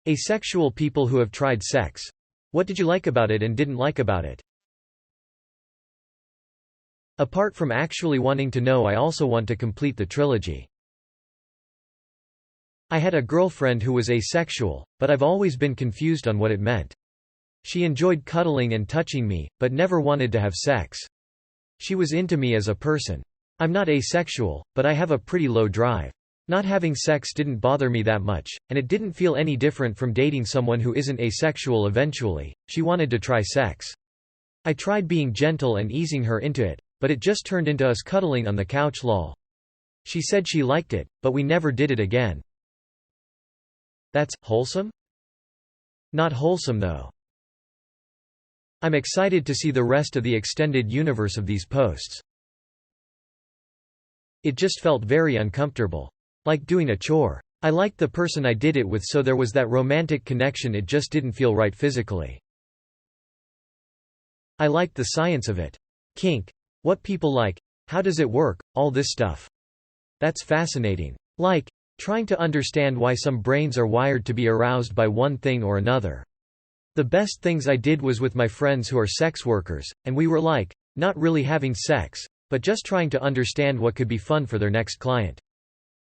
Asexual people who have tried sex. What did you like about it and didn't like about it? Apart from actually wanting to know, I also want to complete the trilogy. I had a girlfriend who was asexual, but I've always been confused on what it meant. She enjoyed cuddling and touching me, but never wanted to have sex. She was into me as a person. I'm not asexual, but I have a pretty low drive. Not having sex didn't bother me that much, and it didn't feel any different from dating someone who isn't asexual. Eventually, she wanted to try sex. I tried being gentle and easing her into it, but it just turned into us cuddling on the couch. Lol. She said she liked it, but we never did it again. That's wholesome? Not wholesome though. I'm excited to see the rest of the extended universe of these posts. It just felt very uncomfortable. Like doing a chore. I liked the person I did it with, so there was that romantic connection. It just didn't feel right physically. I liked the science of it. Kink. What people like. How does it work, all this stuff. That's fascinating. Like, trying to understand why some brains are wired to be aroused by one thing or another. The best things I did was with my friends who are sex workers, and we were like, not really having sex, but just trying to understand what could be fun for their next client.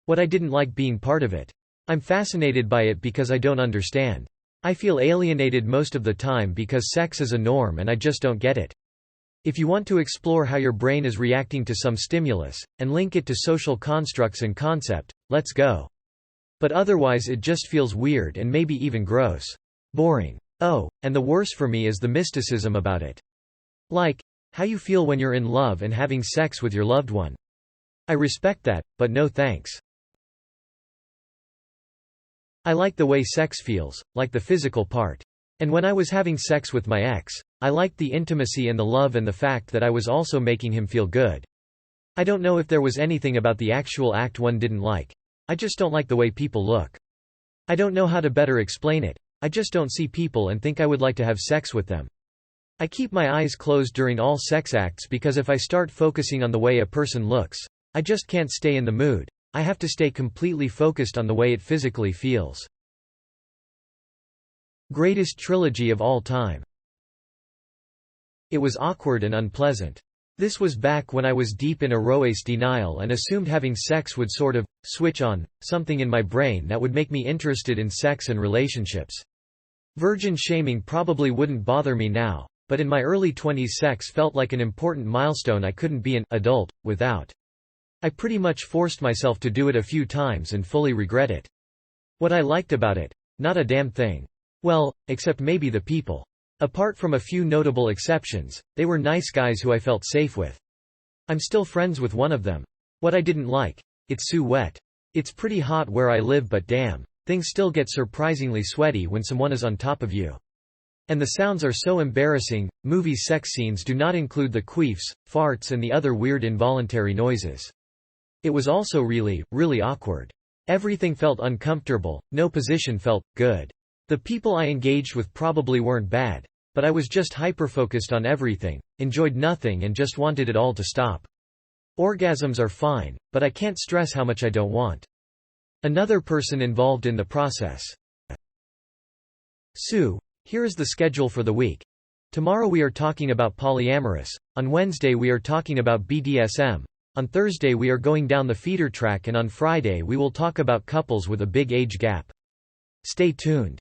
What I didn't like being part of it. I'm fascinated by it because I don't understand. I feel alienated most of the time because sex is a norm and I just don't get it. If you want to explore how your brain is reacting to some stimulus, and link it to social constructs and concept, let's go. But otherwise it just feels weird and maybe even gross. Boring. Oh, and the worst for me is the mysticism about it. Like, how you feel when you're in love and having sex with your loved one. I respect that, but no thanks. I like the way sex feels, like the physical part. And when I was having sex with my ex, I liked the intimacy and the love and the fact that I was also making him feel good. I don't know if there was anything about the actual act one didn't like. I just don't like the way people look. I don't know how to better explain it. I just don't see people and think I would like to have sex with them. I keep my eyes closed during all sex acts because if I start focusing on the way a person looks, I just can't stay in the mood. I have to stay completely focused on the way it physically feels. Greatest trilogy of all time. It was awkward and unpleasant. This was back when I was deep in erotic denial and assumed having sex would sort of switch on something in my brain that would make me interested in sex and relationships. Virgin shaming probably wouldn't bother me now, but in my early 20s sex felt like an important milestone I couldn't be an adult without. I pretty much forced myself to do it a few times and fully regret it. What I liked about it? Not a damn thing. Well, except maybe the people. Apart from a few notable exceptions, they were nice guys who I felt safe with. I'm still friends with one of them. What I didn't like? It's so wet. It's pretty hot where I live, but damn, things still get surprisingly sweaty when someone is on top of you. And the sounds are so embarrassing. Movies' sex scenes do not include the queefs, farts and the other weird involuntary noises. It was also really, really awkward. Everything felt uncomfortable, no position felt good. The people I engaged with probably weren't bad, but I was just hyper-focused on everything, enjoyed nothing and just wanted it all to stop. Orgasms are fine, but I can't stress how much I don't want another person involved in the process. Sue, here is the schedule for the week. Tomorrow we are talking about polyamorous, on Wednesday we are talking about BDSM, on Thursday we are going down the feeder track, and on Friday we will talk about couples with a big age gap. Stay tuned.